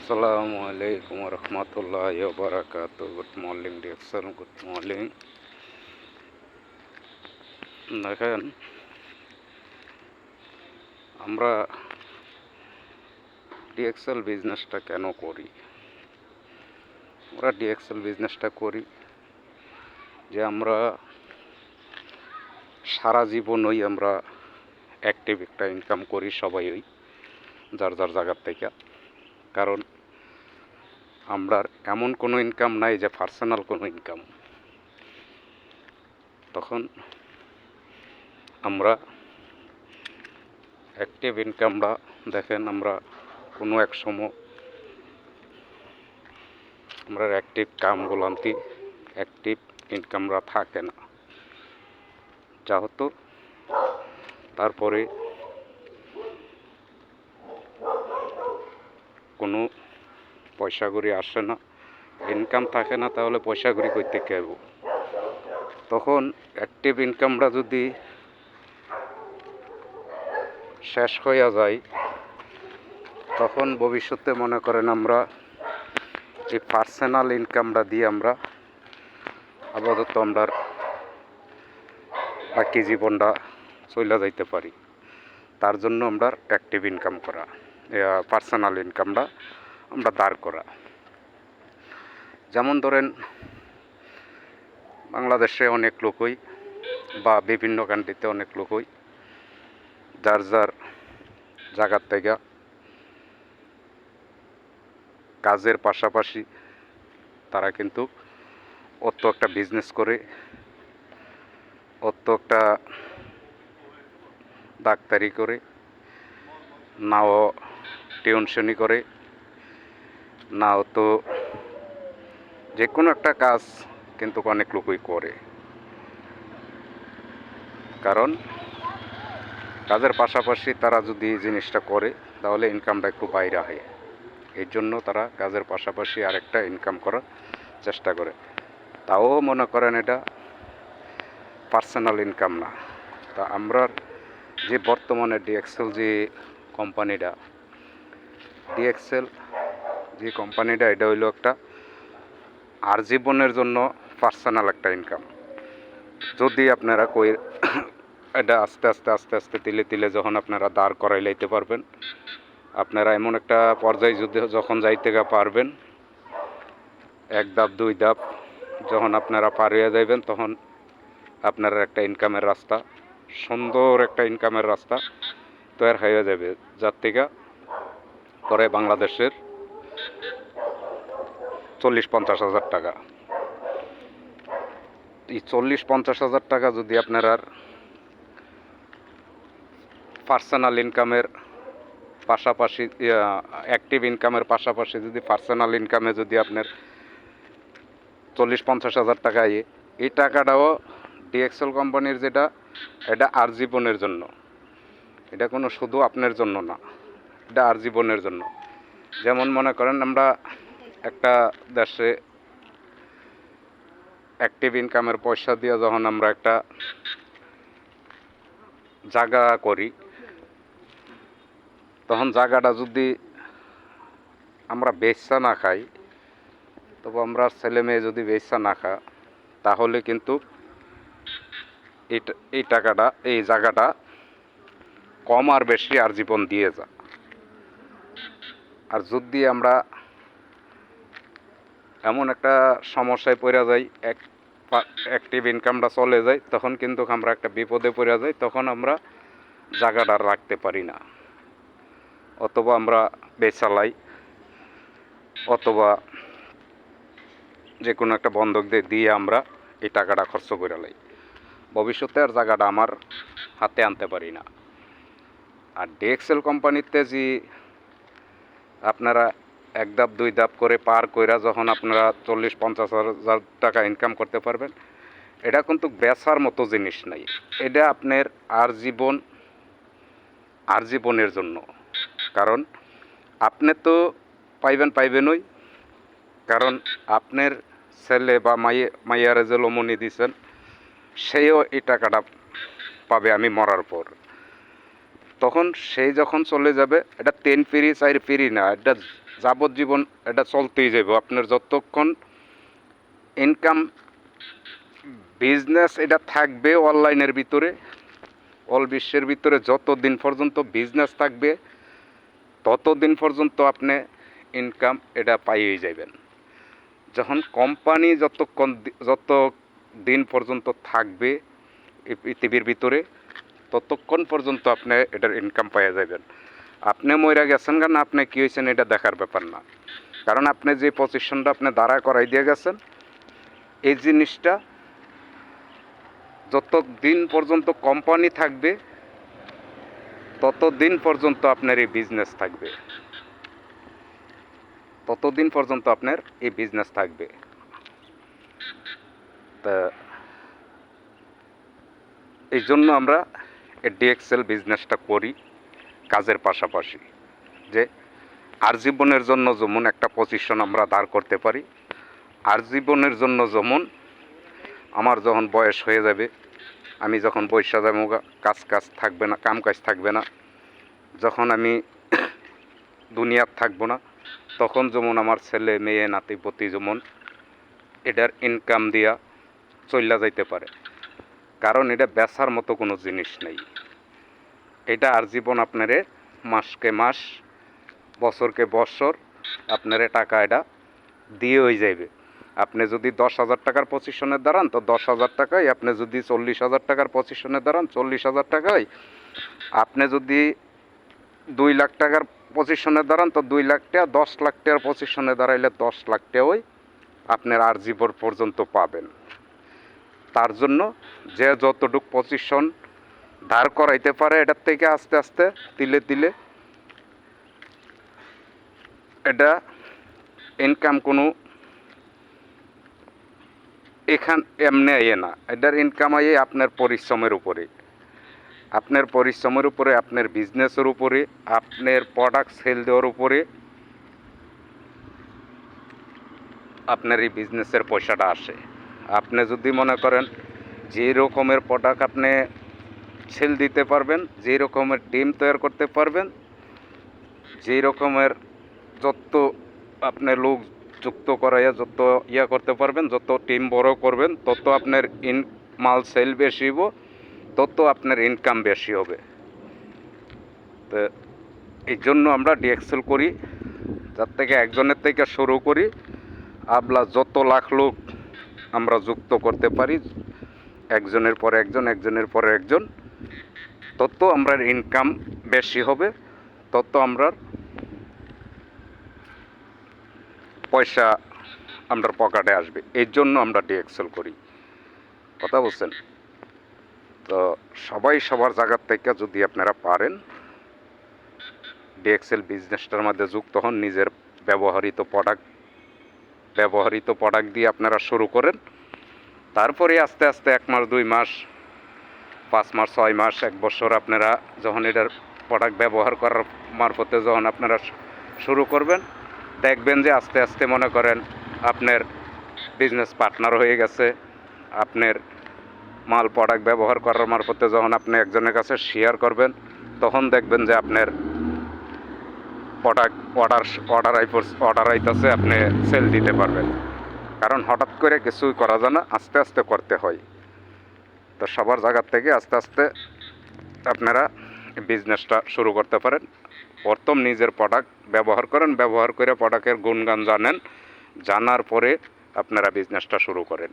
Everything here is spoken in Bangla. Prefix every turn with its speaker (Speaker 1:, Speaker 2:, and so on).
Speaker 1: আসসালামু আলাইকুম রহমতুল্লাহ বারাকাতু। Good morning ডিএক্সেল, good morning. দেখেন, আমরা ডিএক্সেল বিজনেসটা কেন করি? আমরা ডিএক্সেল বিজনেসটা করি যে আমরা সারা জীবনই আমরা অ্যাক্টিভ একটা ইনকাম করি, সবাই যার যার জায়গার থেকে। কারণ আমরা এমন কোনো ইনকাম নাই যে পার্সোনাল কোনো ইনকাম। তখন আমরা অ্যাক্টিভ ইনকামটা দেখেন, আমরা কোনো এক সময় আমরা অ্যাক্টিভ কামগুলান্তি অ্যাক্টিভ ইনকামরা থাকে না যা হতো। তারপরে কোনো পয়সা কড়ি আসে না, ইনকাম থাকে না, তাহলে পয়সা কড়ি করতে কেব। তখন অ্যাক্টিভ ইনকামটা যদি শেষ হয়ে যায়, তখন ভবিষ্যতে মনে করেন আমরা এই পার্সোনাল ইনকামটা দিয়ে আমরা আপাতত আমরা বাকি জীবনটা চলে যাইতে পারি। তার জন্য আমরা অ্যাক্টিভ ইনকাম করা, পার্সোনাল ইনকামটা আমরা দাঁড় করা। যেমন ধরেন, বাংলাদেশে অনেক লোকই বা বিভিন্ন কান্ট্রিতে অনেক লোকই যার যার জায়গার থেকে কাজের পাশাপাশি তারা কিন্তু অত একটা বিজনেস করে, অত একটা ডাক্তারি করে, নাও টিউশনি করে, নাও তো যে কোনো একটা কাজ কিন্তু অনেক লোকই করে। কারণ কাজের পাশাপাশি তারা যদি এই জিনিসটা করে, তাহলে ইনকামটা একটু বাইরে হয়। এই জন্য তারা কাজের পাশাপাশি আরেকটা ইনকাম করার চেষ্টা করে। তাও মনে করেন এটা পার্সোনাল ইনকাম না। তা আমরা যে বর্তমানে ডিএক্সেল যে কোম্পানিটা, ডিএক্সেল যে কোম্পানিটা, এটা হইলো একটা আর জীবনের জন্য পার্সোনাল একটা ইনকাম। যদি আপনারা কই এটা আস্তে আস্তে আস্তে আস্তে তিলে তিলে যখন আপনারা দাঁড় করাই লাইতে পারবেন, আপনারা এমন একটা পর্যায়ে যদি যখন যাইতে পারবেন, এক ধাপ দুই ধাপ যখন আপনারা পার হয়ে যাইবেন, তখন আপনারা একটা ইনকামের রাস্তা, সুন্দর একটা ইনকামের রাস্তা তৈরি হয়ে যাবে, যার থেকে করে বাংলাদেশের 40-50 হাজার টাকা। এই 40-50 হাজার টাকা যদি আপনারা পার্সোনাল ইনকামের পাশাপাশি, অ্যাক্টিভ ইনকামের পাশাপাশি যদি পার্সোনাল ইনকামে যদি আপনার 40-50 হাজার টাকা এই টাকাটাও ডিএক্সেল কোম্পানির যেটা, এটা আর জীবনের জন্য। এটা কোনো শুধু আপনার জন্য না, এটা আর জীবনের জন্য। যেমন মনে করেন, আমরা একটা দেশে অ্যাক্টিভ ইনকামের পয়সা দিয়ে যখন আমরা একটা জায়গা করি, তখন জায়গাটা যদি আমরা বেচা না খাই, তবে আমরা ছেলে মেয়ে যদি বেচা না খায়, তাহলে কিন্তু এই টাকাটা, এই জায়গাটা কম আর বেশি আর জীবন দিয়ে যা। আর যদি আমরা এমন একটা সমস্যায় পড়ে যাই, অ্যাক্টিভ ইনকামটা চলে যায়, তখন কিন্তু আমরা একটা বিপদে পড়ে যাই। তখন আমরা জায়গাটা রাখতে পারি না, অথবা আমরা বেচালাই, অথবা যে কোনো একটা বন্ধক দিয়ে আমরা এই টাকাটা খরচ করে লাই। ভবিষ্যতে আর জায়গাটা আমার হাতে আনতে পারি না। আর ডিএক্সেল কোম্পানিতে যে আপনারা এক ধাপ দুই ধাপ করে পার কইরা যখন আপনারা 40-50 হাজার টাকা ইনকাম করতে পারবেন, এটা কিন্তু বেচার মতো জিনিস নাই। এটা আপনার আর জীবনের জন্য। কারণ আপনি তো পাইবেনই, কারণ আপনার ছেলে বা মাইয়ারে যে লমনি দিচ্ছেন, সেও এই টাকাটা পাবে আমি মরার পর। তখন সেই যখন চলে যাবে, এটা 3 পিঁড়ি 4 পিঁড়ি না, এটা যাবজ্জীবন এটা চলতেই যাবে। আপনার যতক্ষণ ইনকাম বিজনেস এটা থাকবে অনলাইনের ভিতরে, অল বিশ্বের ভিতরে যতদিন পর্যন্ত বিজনেস থাকবে ততদিন পর্যন্ত আপনি ইনকাম এটা পাইয়েই যাবেন। যখন কোম্পানি যত দিন পর্যন্ত থাকবে এই পৃথিবীর ভিতরে ততক্ষণ পর্যন্ত আপনি এটার ইনকাম পাইয়ে যাবেন। আপনি মইরা গেছেন না আপনি কী হয়েছেন এটা দেখার ব্যাপার না, কারণ আপনি যে পজিশনটা আপনি দাঁড়া করাই দিয়ে গেছেন এই জিনিসটা যত দিন পর্যন্ত কোম্পানি থাকবে ততদিন পর্যন্ত আপনার এই বিজনেস থাকবে, ততদিন পর্যন্ত আপনার এই বিজনেস থাকবে। তা এই জন্য আমরা এই ডিএক্সএল বিজনেসটা করি কাজের পাশাপাশি, যে আজীবনের জন্য যেমন একটা পজিশন আমরা দাঁড় করতে পারি, আজীবনের জন্য যেমন আমার যখন বয়স হয়ে যাবে, আমি যখন বৈশা যাবো, কাজ থাকবে না, কাম কাজ থাকবে না, যখন আমি দুনিয়ার থাকবো না, তখন যেমন আমার ছেলে মেয়ে নাতি পতি যেমন এটার ইনকাম দিয়া চইলা যাইতে পারে। কারণ এটা বেচার মতো কোনো জিনিস নেই। এটা আজীবন আপনারে মাসকে মাস বছরকে বছর আপনারে টাকা এটা দিয়ে হয়ে যাবে। আপনি যদি 10,000 টাকার পজিশনে দাঁড়ান তো 10,000 টাকায়, আপনি যদি 40,000 টাকার পজিশনে দাঁড়ান 40,000 টাকায়, আপনি যদি 2 লাখ টাকার পজিশনে দাঁড়ান তো 2 লাখ টাকা, 10 লাখ টাকার পজিশনে দাঁড়াইলে 10 লাখ টাকাই আপনার আজীবন পর্যন্ত পাবেন। তার জন্য যে যতটুক পজিশন দাঁড় করাইতে পারে এটার থেকে আস্তে আস্তে তিলে তিলে এটা ইনকাম কোনো এমনি আইয়ে না, এটার ইনকাম আইয়ে আপনার পরিশ্রমের উপরে, আপনার পরিশ্রমের উপরে, আপনার বিজনেসের উপরে, আপনার প্রোডাক্ট সেল দেওয়ার উপরে আপনার এই বিজনেসের পয়সাটা আসে। আপনি যদি মনে করেন যে রকমের প্রোডাক্ট আপনি সেল দিতে পারবেন, যে রকমের টিম তৈরি করতে পারবেন, যে রকমের যত আপনি লোক যুক্ত করাইয়া যত করতে পারবেন, যত টিম বড় করবেন তত আপনার মাল সেল বেশি হইব, তত আপনার ইনকাম বেশি হবে। তো এই জন্য আমরা ডিএক্সএল করি, যার থেকে একজনের থেকে শুরু করি আমরা যত লাখ লোক আমরা যুক্ত করতে পারি, একজনের পর একজন, একজনের পর একজন, তত আমরা ইনকাম বেশি হবে, তত আমরা পয়সা আমরা পকেটে আসবে। এই জন্য আমরা ডিএক্সএল করি, কথা বলছেন? তো সবাই সবার জায়গার থেকে যদি আপনারা পারেন ডিএক্সএল বিজনেসটার মধ্যে যুক্ত হন, নিজের ব্যবহৃত প্রোডাক্ট দিয়ে আপনারা শুরু করেন। তারপরে আস্তে আস্তে 1 মাস 2 মাস 5 মাস 6 মাস 1 বছর আপনারা যখন এটার প্রোডাক্ট ব্যবহার করার মারফতে যখন আপনারা শুরু করবেন, দেখবেন যে আস্তে আস্তে মনে করেন আপনার বিজনেস পার্টনার হয়ে গেছে। আপনার মাল প্রোডাক্ট ব্যবহার করার মারফতে যখন আপনি একজনের কাছে শেয়ার করবেন, তখন দেখবেন যে আপনার প্রোডাক্ট অর্ডার আইতেছে, আপনি সেল দিতে পারবেন। কারণ হঠাৎ করে কিছুই করা যায় না, আস্তে আস্তে করতে হয়। তো সবার জায়গার থেকে আস্তে আস্তে আপনারা বিজনেসটা শুরু করতে পারেন। প্রথম নিজের প্রোডাক্ট ব্যবহার করেন, ব্যবহার করে প্রোডাক্টের গুণগান জানেন, জানার পরে আপনারা বিজনেসটা শুরু করেন।